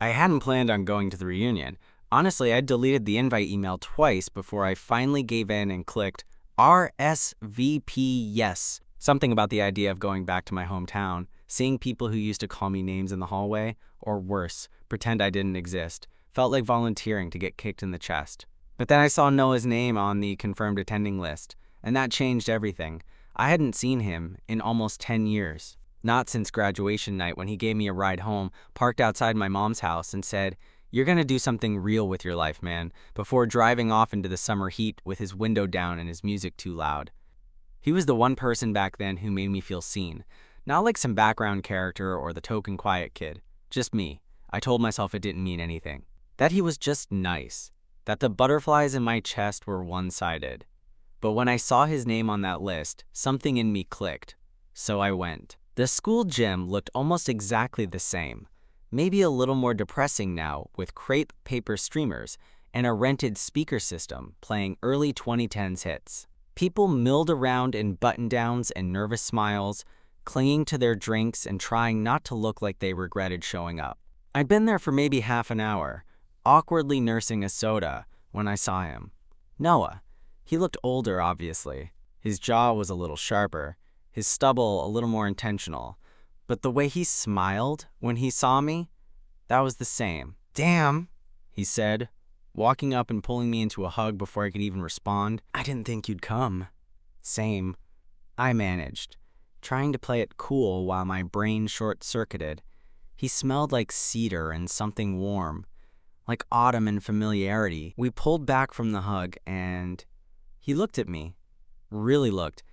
I hadn't planned on going to the reunion. Honestly, I deleted the invite email twice before I finally gave in and clicked RSVP yes. Something about the idea of going back to my hometown, seeing people who used to call me names in the hallway, or worse, pretend I didn't exist, felt like volunteering to get kicked in the chest. But then I saw Noah's name on the confirmed attending list, and that changed everything. I hadn't seen him in almost 10 years. Not since graduation night when he gave me a ride home, parked outside my mom's house, and said, "You're gonna do something real with your life, man," before driving off into the summer heat with his window down and his music too loud. He was the one person back then who made me feel seen. Not like some background character or the token quiet kid. Just me. I told myself it didn't mean anything. That he was just nice. That the butterflies in my chest were one-sided. But when I saw his name on that list, something in me clicked. So I went. The school gym looked almost exactly the same. Maybe a little more depressing now, with crepe paper streamers and a rented speaker system playing early 2010s hits. People milled around in button-downs and nervous smiles, clinging to their drinks and trying not to look like they regretted showing up. I'd been there for maybe half an hour, awkwardly nursing a soda, when I saw him. Noah. He looked older, obviously. His jaw was a little sharper, his stubble a little more intentional. But the way he smiled when he saw me, that was the same. "Damn," he said, walking up and pulling me into a hug before I could even respond. "I didn't think you'd come." Same. I managed, trying to play it cool while my brain short-circuited. He smelled like cedar and something warm, like autumn and familiarity. We pulled back from the hug and he looked at me. Really looked.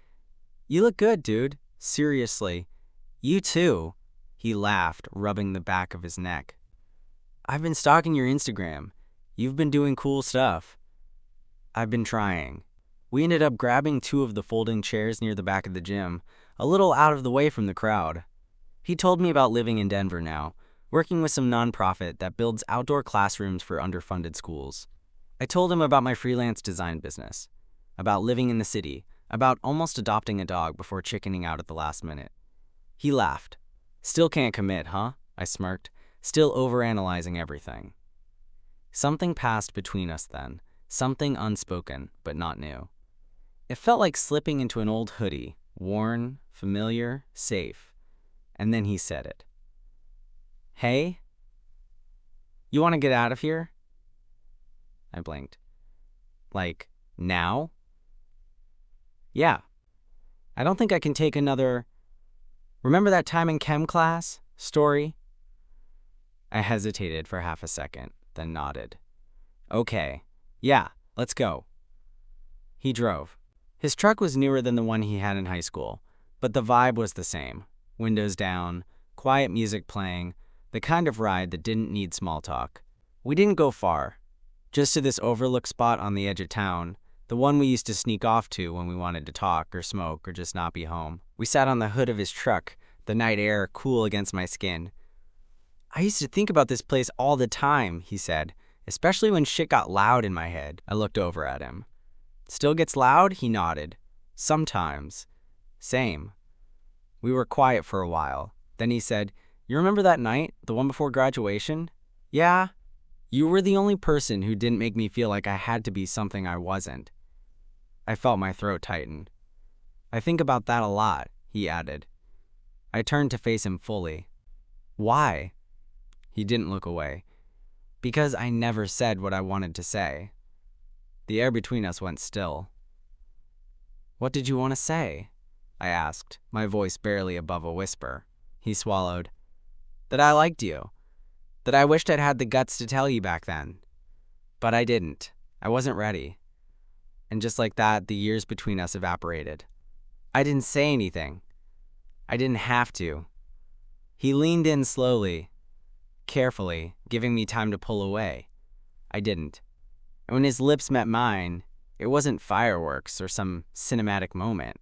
"You look good, dude. Seriously. You too." He laughed, rubbing the back of his neck. "I've been stalking your Instagram. You've been doing cool stuff." "I've been trying." We ended up grabbing two of the folding chairs near the back of the gym, a little out of the way from the crowd. He told me about living in Denver now, working with some nonprofit that builds outdoor classrooms for underfunded schools. I told him about my freelance design business, about living in the city, about almost adopting a dog before chickening out at the last minute. He laughed. "Still can't commit, huh?" I smirked, still overanalyzing everything. Something passed between us then, something unspoken, but not new. It felt like slipping into an old hoodie, worn, familiar, safe. And then he said it. "Hey? You want to get out of here?" I blinked. "Like, now?" "Yeah. I don't think I can take another... Remember that time in chem class? Story?" I hesitated for half a second, then nodded. "Okay. Yeah, let's go." He drove. His truck was newer than the one he had in high school, but the vibe was the same. Windows down, quiet music playing, the kind of ride that didn't need small talk. We didn't go far, just to this overlook spot on the edge of town, the one we used to sneak off to when we wanted to talk or smoke or just not be home. We sat on the hood of his truck, the night air cool against my skin. "I used to think about this place all the time," he said, "especially when shit got loud in my head." I looked over at him. "Still gets loud?" He nodded. "Sometimes." Same. We were quiet for a while. Then he said, "You remember that night, the one before graduation?" "Yeah." "You were the only person who didn't make me feel like I had to be something I wasn't." I felt my throat tighten. "I think about that a lot," he added. I turned to face him fully. "Why?" He didn't look away. "Because I never said what I wanted to say." The air between us went still. "What did you want to say?" I asked, my voice barely above a whisper. He swallowed. "That I liked you. That I wished I'd had the guts to tell you back then. But I didn't. I wasn't ready." And just like that, the years between us evaporated. I didn't say anything. I didn't have to. He leaned in slowly, carefully, giving me time to pull away. I didn't. And when his lips met mine, it wasn't fireworks or some cinematic moment.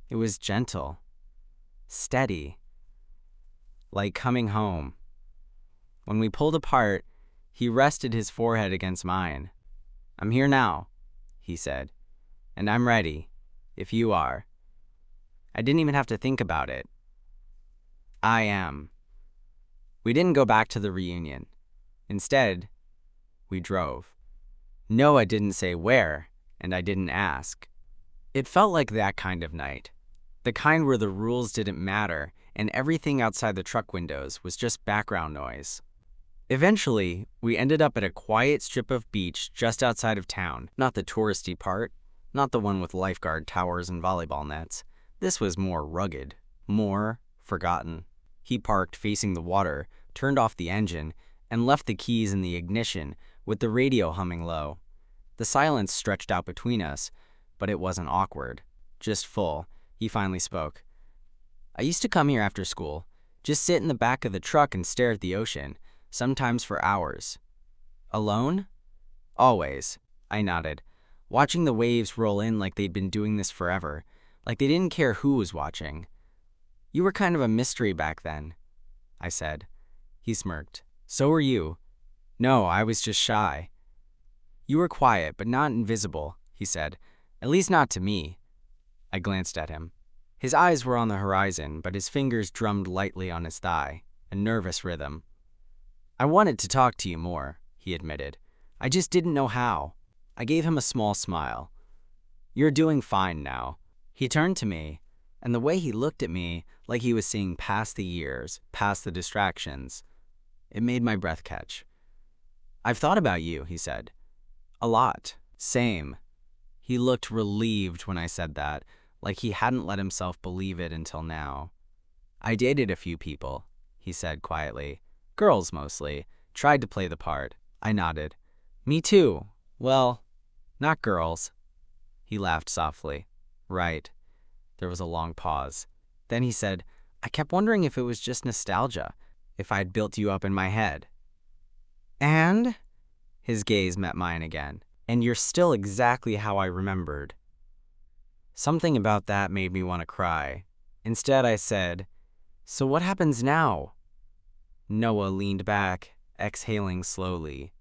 It was gentle, steady, like coming home. When we pulled apart, he rested his forehead against mine. "I'm here now," he said, "and I'm ready, if you are." I didn't even have to think about it. I am. We didn't go back to the reunion. Instead, we drove. Noah didn't say where, and I didn't ask. It felt like that kind of night. The kind where the rules didn't matter and everything outside the truck windows was just background noise. Eventually, we ended up at a quiet strip of beach just outside of town. Not the touristy part, not the one with lifeguard towers and volleyball nets. This was more rugged, more forgotten. He parked facing the water, turned off the engine, and left the keys in the ignition with the radio humming low. The silence stretched out between us, but it wasn't awkward, just full. He finally spoke. I used to come here after school, just sit in the back of the truck and stare at the ocean, sometimes for hours. Alone? Always, I nodded, watching the waves roll in like they'd been doing this forever, like they didn't care who was watching. You were kind of a mystery back then, I said. He smirked. So were you. No, I was just shy. You were quiet, but not invisible, he said. At least not to me. I glanced at him. His eyes were on the horizon, but his fingers drummed lightly on his thigh, a nervous rhythm. I wanted to talk to you more, he admitted. I just didn't know how. I gave him a small smile. You're doing fine now. He turned to me, and the way he looked at me, like he was seeing past the years, past the distractions, it made my breath catch. I've thought about you, he said. A lot. Same. He looked relieved when I said that, like he hadn't let himself believe it until now. I dated a few people, he said quietly. Girls mostly. Tried to play the part. I nodded. Me too. Well, not girls. He laughed softly. Right. There was a long pause. Then he said, I kept wondering if it was just nostalgia, if I'd built you up in my head. And? His gaze met mine again. And you're still exactly how I remembered. Something about that made me want to cry. Instead, I said, so what happens now? Noah leaned back, exhaling slowly.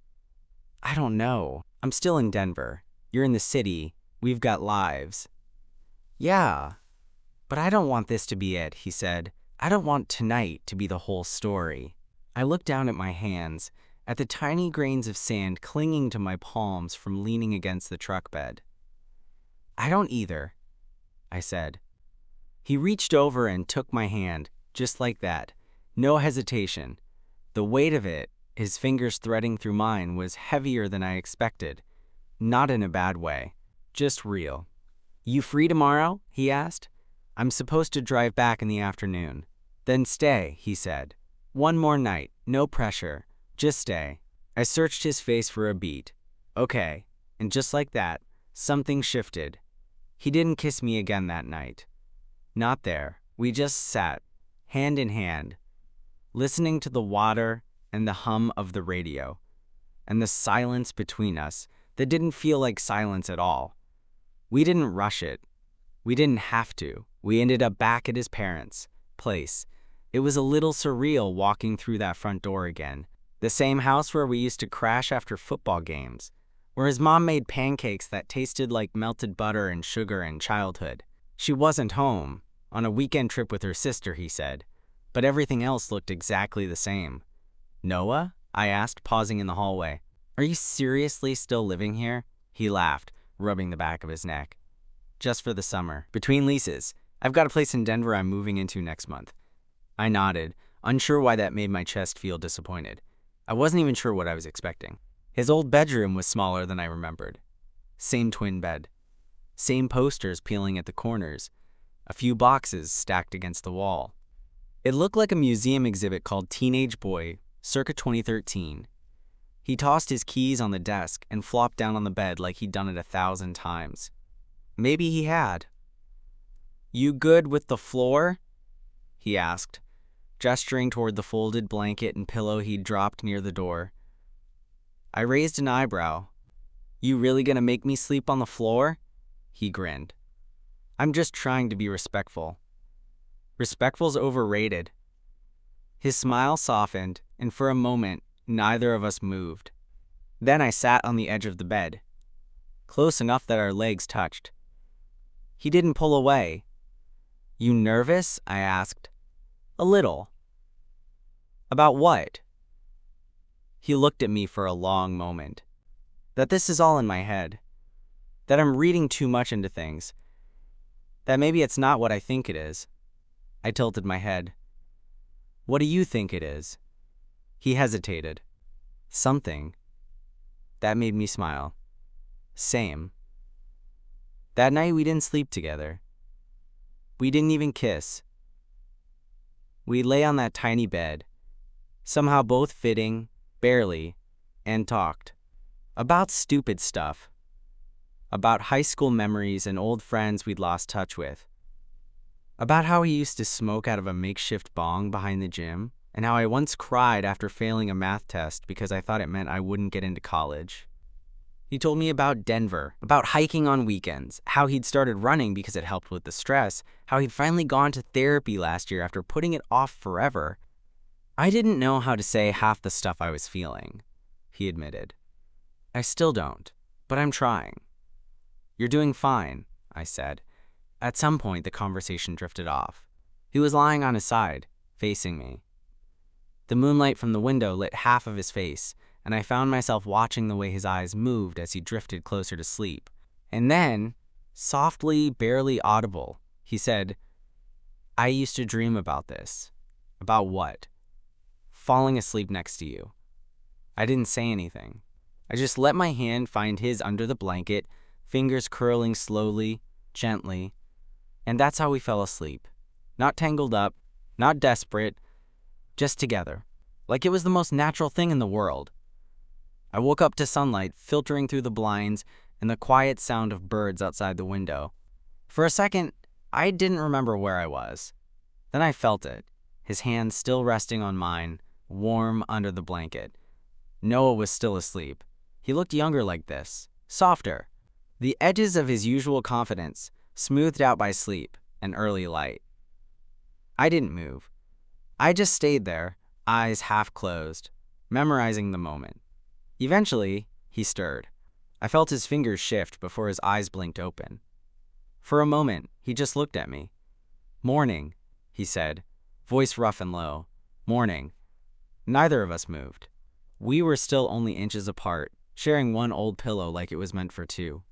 I don't know. I'm still in Denver. You're in the city. We've got lives. Yeah, but I don't want this to be it, he said. I don't want tonight to be the whole story. I looked down at my hands, at the tiny grains of sand clinging to my palms from leaning against the truck bed. I don't either, I said. He reached over and took my hand, just like that. No hesitation. The weight of it, his fingers threading through mine, was heavier than I expected. Not in a bad way, just real. You free tomorrow? He asked. I'm supposed to drive back in the afternoon. Then stay, he said. One more night, no pressure. Just stay. I searched his face for a beat. Okay. And just like that, something shifted. He didn't kiss me again that night. Not there. We just sat, hand in hand, listening to the water and the hum of the radio, and the silence between us that didn't feel like silence at all. We didn't rush it. We didn't have to. We ended up back at his parents' place. It was a little surreal walking through that front door again. The same house where we used to crash after football games, where his mom made pancakes that tasted like melted butter and sugar in childhood. She wasn't home, on a weekend trip with her sister, he said, but everything else looked exactly the same. Noah? I asked, pausing in the hallway. Are you seriously still living here? He laughed, rubbing the back of his neck. Just for the summer. Between leases. I've got a place in Denver I'm moving into next month. I nodded, unsure why that made my chest feel disappointed. I wasn't even sure what I was expecting. His old bedroom was smaller than I remembered. Same twin bed. Same posters peeling at the corners. A few boxes stacked against the wall. It looked like a museum exhibit called Teenage Boy, circa 2013. He tossed his keys on the desk and flopped down on the bed like he'd done it 1,000 times. Maybe he had. You good with the floor? He asked, gesturing toward the folded blanket and pillow he'd dropped near the door. I raised an eyebrow. You really gonna make me sleep on the floor? He grinned. I'm just trying to be respectful. Respectful's overrated. His smile softened, and for a moment, neither of us moved. Then I sat on the edge of the bed, close enough that our legs touched. He didn't pull away. You nervous? I asked. A little. About what? He looked at me for a long moment. That this is all in my head. That I'm reading too much into things. That maybe it's not what I think it is. I tilted my head. What do you think it is? He hesitated. Something. That made me smile. Same. That night we didn't sleep together. We didn't even kiss. We lay on that tiny bed, somehow both fitting, barely, and talked. About stupid stuff. About high school memories and old friends we'd lost touch with. About how he used to smoke out of a makeshift bong behind the gym, and how I once cried after failing a math test because I thought it meant I wouldn't get into college. He told me about Denver, about hiking on weekends, how he'd started running because it helped with the stress, how he'd finally gone to therapy last year after putting it off forever. I didn't know how to say half the stuff I was feeling, he admitted. I still don't, but I'm trying. You're doing fine, I said. At some point, the conversation drifted off. He was lying on his side, facing me. The moonlight from the window lit half of his face, and I found myself watching the way his eyes moved as he drifted closer to sleep. And then, softly, barely audible, he said, I used to dream about this. About what? Falling asleep next to you. I didn't say anything. I just let my hand find his under the blanket, fingers curling slowly, gently, and that's how we fell asleep. Not tangled up, not desperate, just together, like it was the most natural thing in the world. I woke up to sunlight filtering through the blinds and the quiet sound of birds outside the window. For a second, I didn't remember where I was. Then I felt it, his hand still resting on mine, warm under the blanket. Noah was still asleep. He looked younger like this, softer. The edges of his usual confidence, smoothed out by sleep and early light. I didn't move. I just stayed there, eyes half closed, memorizing the moment. Eventually, he stirred. I felt his fingers shift before his eyes blinked open. For a moment, he just looked at me. Morning, he said, voice rough and low. Morning. Neither of us moved. We were still only inches apart, sharing one old pillow like it was meant for two.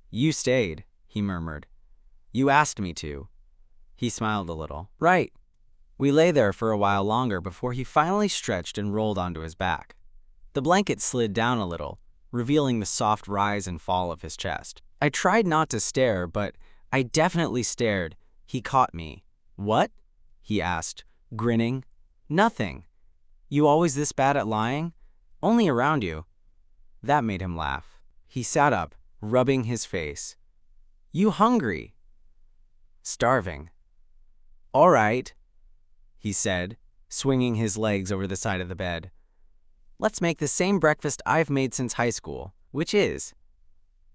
You stayed, he murmured. You asked me to. He smiled a little. Right. We lay there for a while longer before he finally stretched and rolled onto his back. The blanket slid down a little, revealing the soft rise and fall of his chest. I tried not to stare, but I definitely stared. He caught me. What? He asked, grinning. Nothing. You always this bad at lying? Only around you. That made him laugh. He sat up, rubbing his face. You hungry? Starving. All right, he said, swinging his legs over the side of the bed. Let's make the same breakfast I've made since high school, which is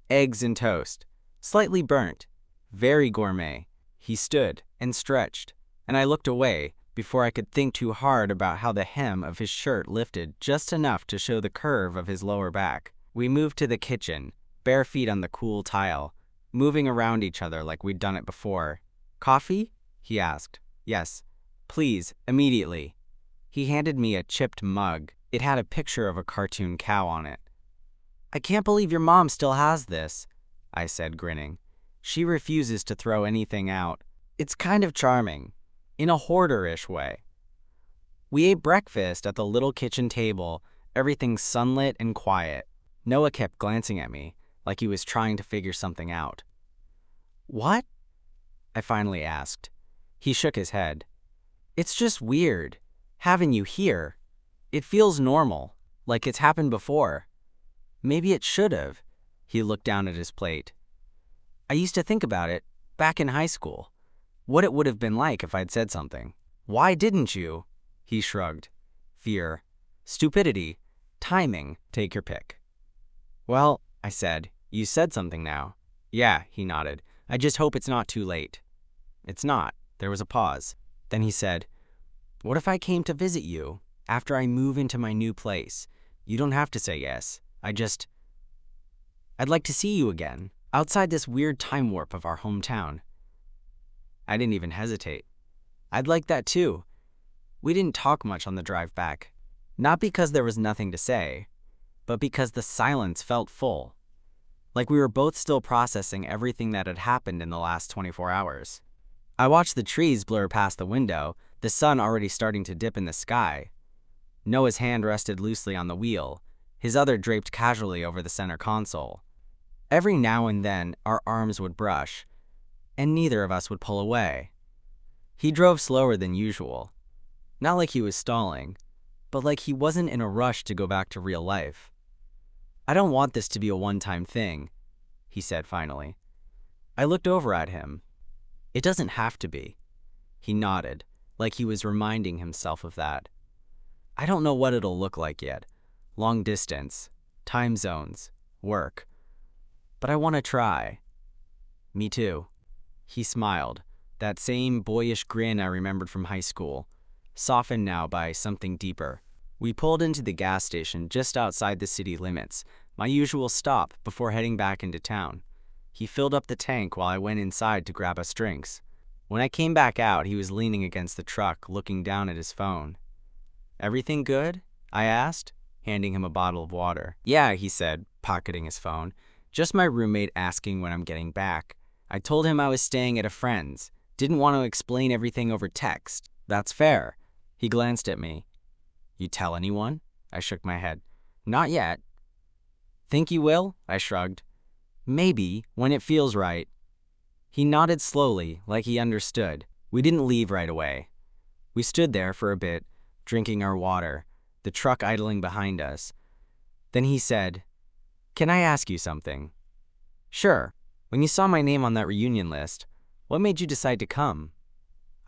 eggs and toast, slightly burnt, very gourmet. He stood and stretched, and I looked away before I could think too hard about how the hem of his shirt lifted just enough to show the curve of his lower back. We moved to the kitchen, bare feet on the cool tile, moving around each other like we'd done it before. Coffee? He asked. Yes. Please, immediately. He handed me a chipped mug. It had a picture of a cartoon cow on it. I can't believe your mom still has this, I said, grinning. She refuses to throw anything out. It's kind of charming, in a hoarder-ish way. We ate breakfast at the little kitchen table, everything sunlit and quiet. Noah kept glancing at me, like he was trying to figure something out. What? I finally asked. He shook his head. It's just weird, having you here. It feels normal, like it's happened before. Maybe it should have. He looked down at his plate. I used to think about it, back in high school. What it would have been like if I'd said something. Why didn't you? He shrugged. Fear. Stupidity. Timing. Take your pick. Well, I said, you said something now. Yeah, he nodded. I just hope it's not too late. It's not. There was a pause. Then he said, what if I came to visit you after I move into my new place? You don't have to say yes. I'd like to see you again, outside this weird time warp of our hometown. I didn't even hesitate. I'd like that too. We didn't talk much on the drive back. Not because there was nothing to say, but because the silence felt full, like we were both still processing everything that had happened in the last 24 hours. I watched the trees blur past the window, the sun already starting to dip in the sky. Noah's hand rested loosely on the wheel, his other draped casually over the center console. Every now and then, our arms would brush, and neither of us would pull away. He drove slower than usual. Not like he was stalling, but like he wasn't in a rush to go back to real life. "I don't want this to be a one-time thing," he said finally. I looked over at him. "It doesn't have to be." He nodded, like he was reminding himself of that. "I don't know what it'll look like yet. Long distance, time zones, work. But I want to try." "Me too." He smiled, that same boyish grin I remembered from high school, softened now by something deeper. We pulled into the gas station just outside the city limits, my usual stop before heading back into town. He filled up the tank while I went inside to grab us drinks. When I came back out, he was leaning against the truck, looking down at his phone. "Everything good?" I asked, handing him a bottle of water. "Yeah," he said, pocketing his phone. "Just my roommate asking when I'm getting back. I told him I was staying at a friend's. Didn't want to explain everything over text." "That's fair." He glanced at me. "You tell anyone?" I shook my head. "Not yet." "Think you will?" I shrugged. "Maybe, when it feels right." He nodded slowly, like he understood. We didn't leave right away. We stood there for a bit, drinking our water, the truck idling behind us. Then he said, "Can I ask you something?" "Sure. When you saw my name on that reunion list, what made you decide to come?"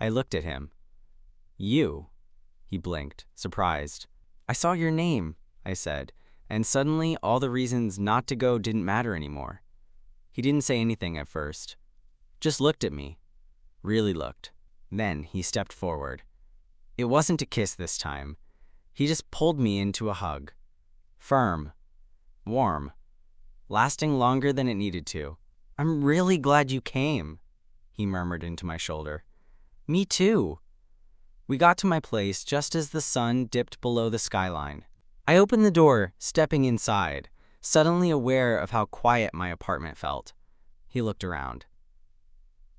I looked at him. "You?" He blinked, surprised. "I saw your name," I said, and suddenly all the reasons not to go didn't matter anymore. He didn't say anything at first. Just looked at me. Really looked. Then he stepped forward. It wasn't a kiss this time. He just pulled me into a hug. Firm. Warm. Lasting longer than it needed to. "I'm really glad you came," he murmured into my shoulder. "Me too." We got to my place just as the sun dipped below the skyline. I opened the door, stepping inside, suddenly aware of how quiet my apartment felt. He looked around.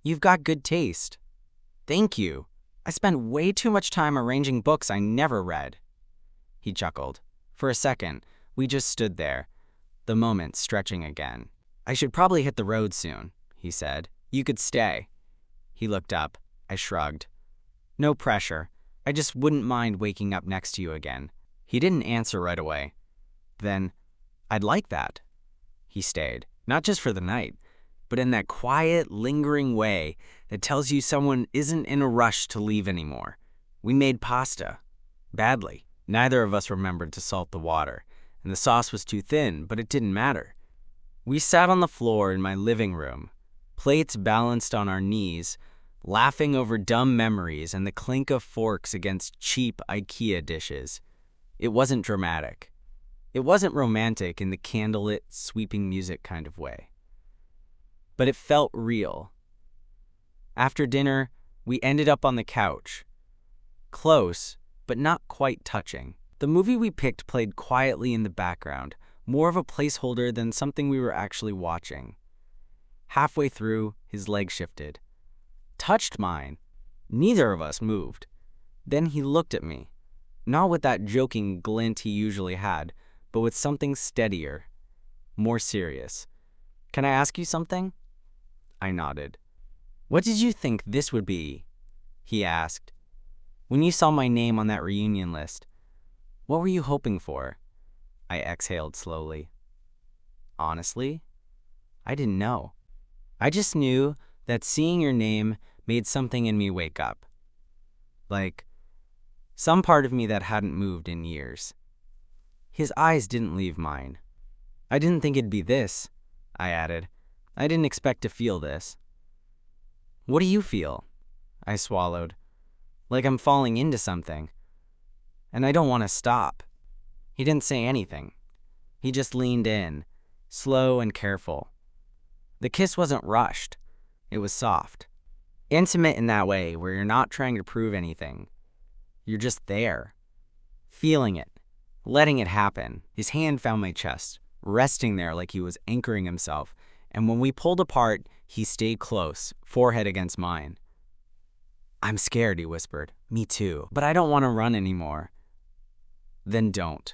"You've got good taste." "Thank you. I spent way too much time arranging books I never read." He chuckled. For a second, we just stood there, the moment stretching again. "I should probably hit the road soon," he said. "You could stay." He looked up. I shrugged. "No pressure. I just wouldn't mind waking up next to you again." He didn't answer right away. Then, "I'd like that." He stayed, not just for the night, but in that quiet, lingering way that tells you someone isn't in a rush to leave anymore. We made pasta. Badly. Neither of us remembered to salt the water, and the sauce was too thin, but it didn't matter. We sat on the floor in my living room, plates balanced on our knees, laughing over dumb memories and the clink of forks against cheap IKEA dishes. It wasn't dramatic. It wasn't romantic in the candlelit, sweeping music kind of way. But it felt real. After dinner, we ended up on the couch. Close, but not quite touching. The movie we picked played quietly in the background, more of a placeholder than something we were actually watching. Halfway through, his leg shifted. Touched mine. Neither of us moved. Then he looked at me, not with that joking glint he usually had, but with something steadier, more serious. "Can I ask you something?" I nodded. "What did you think this would be?" he asked. "When you saw my name on that reunion list, what were you hoping for?" I exhaled slowly. Honestly, I didn't know. I just knew that seeing your name made something in me wake up. Like, some part of me that hadn't moved in years. His eyes didn't leave mine. "I didn't think it'd be this," I added. "I didn't expect to feel this." "What do you feel?" I swallowed. "Like I'm falling into something. And I don't want to stop." He didn't say anything. He just leaned in, slow and careful. The kiss wasn't rushed. It was soft. Intimate in that way where you're not trying to prove anything. You're just there, feeling it, letting it happen. His hand found my chest, resting there like he was anchoring himself, and when we pulled apart, he stayed close, forehead against mine. "I'm scared," he whispered. "Me too, but I don't want to run anymore." "Then don't."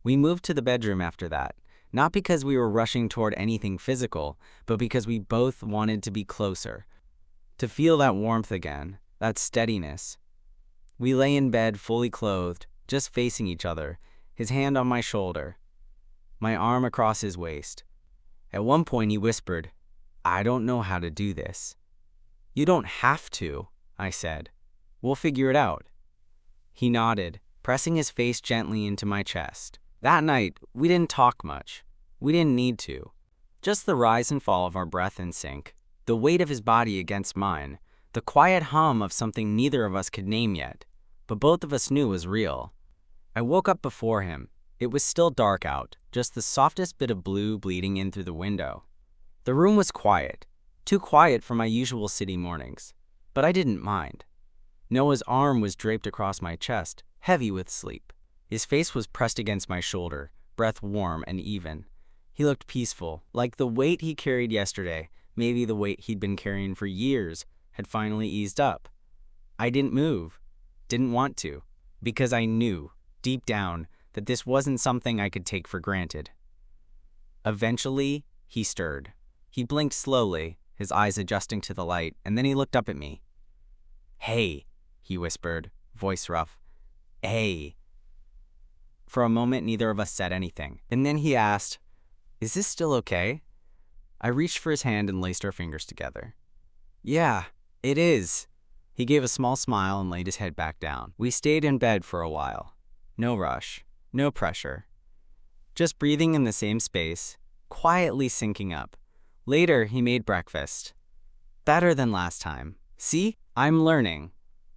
We moved to the bedroom after that, not because we were rushing toward anything physical, but because we both wanted to be closer, to feel that warmth again, that steadiness. We lay in bed fully clothed, just facing each other, his hand on my shoulder, my arm across his waist. At one point he whispered, "I don't know how to do this." "You don't have to," I said. "We'll figure it out." He nodded, pressing his face gently into my chest. That night, we didn't talk much. We didn't need to. Just the rise and fall of our breath in sync, the weight of his body against mine, the quiet hum of something neither of us could name yet, but both of us knew was real. I woke up before him. It was still dark out, just the softest bit of blue bleeding in through the window. The room was quiet, too quiet for my usual city mornings, but I didn't mind. Noah's arm was draped across my chest, heavy with sleep. His face was pressed against my shoulder, breath warm and even. He looked peaceful, like the weight he carried yesterday, maybe the weight he'd been carrying for years, had finally eased up. I didn't move, didn't want to, because I knew, deep down, that this wasn't something I could take for granted. Eventually, he stirred. He blinked slowly, his eyes adjusting to the light, and then he looked up at me. "Hey," he whispered, voice rough. "Hey." For a moment, neither of us said anything, and then he asked, "Is this still okay?" I reached for his hand and laced our fingers together. "Yeah, it is." He gave a small smile and laid his head back down. We stayed in bed for a while. No rush, no pressure. Just breathing in the same space, quietly syncing up. Later, he made breakfast. "Better than last time. See? I'm learning,"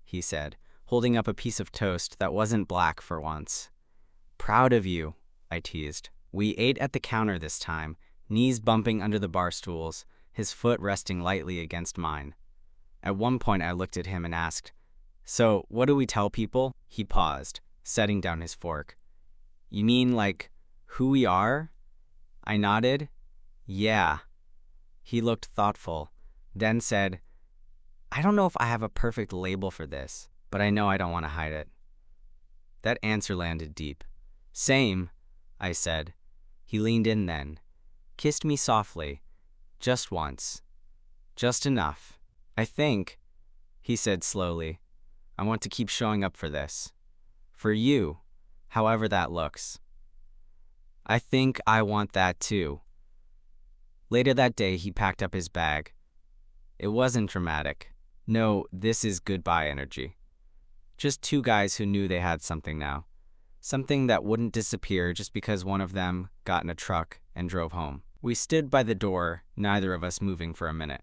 he said, holding up a piece of toast that wasn't black for once. "Proud of you," I teased. We ate at the counter this time, knees bumping under the bar stools, his foot resting lightly against mine. At one point I looked at him and asked, "So, what do we tell people?" He paused, setting down his fork. "You mean like, who we are?" I nodded. "Yeah." He looked thoughtful, then said, "I don't know if I have a perfect label for this, but I know I don't want to hide it." That answer landed deep. "Same," I said. He leaned in then, kissed me softly, just once, just enough. "I think," he said slowly, "I want to keep showing up for this. For you, however that looks." "I think I want that too." Later that day, he packed up his bag. It wasn't dramatic. No, this is goodbye energy. Just two guys who knew they had something now. Something that wouldn't disappear just because one of them got in a truck and drove home. We stood by the door, neither of us moving for a minute.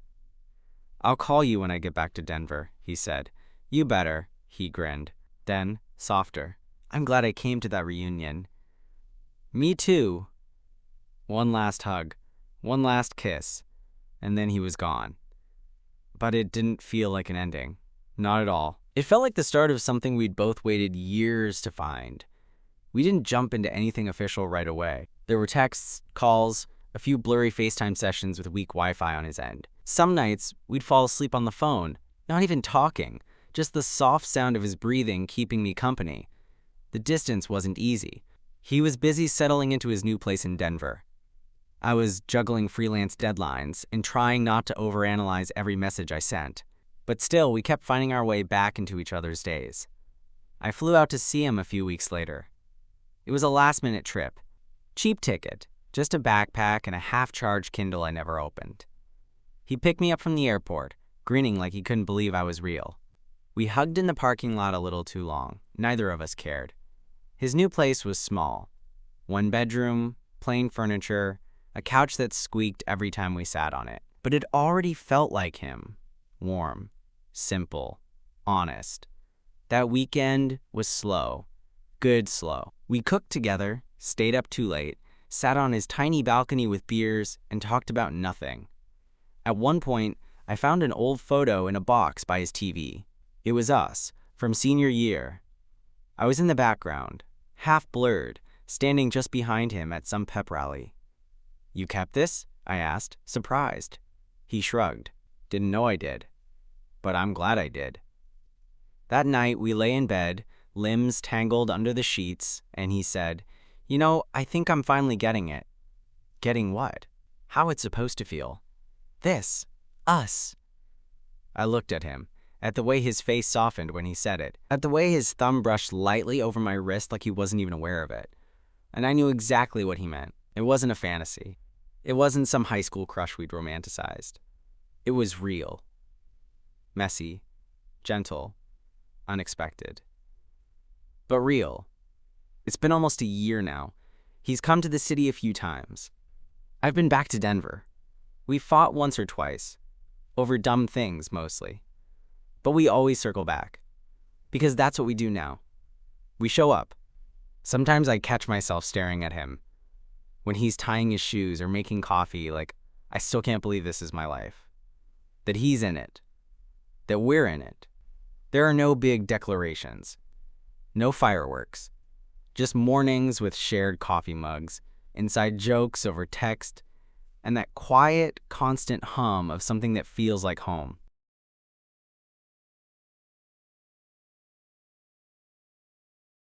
"I'll call you when I get back to Denver," he said. "You better," he grinned. Then, softer, "I'm glad I came to that reunion." "Me too." One last hug, one last kiss, and then he was gone. But it didn't feel like an ending. Not at all. It felt like the start of something we'd both waited years to find. We didn't jump into anything official right away. There were texts, calls, a few blurry FaceTime sessions with weak Wi-Fi on his end. Some nights, we'd fall asleep on the phone, not even talking, just the soft sound of his breathing keeping me company. The distance wasn't easy. He was busy settling into his new place in Denver. I was juggling freelance deadlines and trying not to overanalyze every message I sent. But still, we kept finding our way back into each other's days. I flew out to see him a few weeks later. It was a last-minute trip. Cheap ticket, just a backpack and a half-charged Kindle I never opened. He picked me up from the airport, grinning like he couldn't believe I was real. We hugged in the parking lot a little too long. Neither of us cared. His new place was small. One bedroom, plain furniture, a couch that squeaked every time we sat on it. But it already felt like him. Warm, simple, honest. That weekend was slow. Good slow. We cooked together, stayed up too late, sat on his tiny balcony with beers, and talked about nothing. At one point, I found an old photo in a box by his TV. It was us, from senior year. I was in the background, half blurred, standing just behind him at some pep rally. "You kept this?" I asked, surprised. He shrugged. "Didn't know I did. But I'm glad I did." That night, we lay in bed, limbs tangled under the sheets, and he said, "You know, I think I'm finally getting it." Getting what? How it's supposed to feel. This. Us. I looked at him, at the way his face softened when he said it, at the way his thumb brushed lightly over my wrist like he wasn't even aware of it. And I knew exactly what he meant. It wasn't a fantasy. It wasn't some high school crush we'd romanticized. It was real. Messy. Gentle. Unexpected. But real. It's been almost a year now. He's come to the city a few times. I've been back to Denver. We've fought once or twice. Over dumb things, mostly. But we always circle back. Because that's what we do now. We show up. Sometimes I catch myself staring at him. When he's tying his shoes or making coffee, like, I still can't believe this is my life. That he's in it. That we're in it. There are no big declarations. No fireworks. Just mornings with shared coffee mugs, inside jokes over text, and that quiet, constant hum of something that feels like home.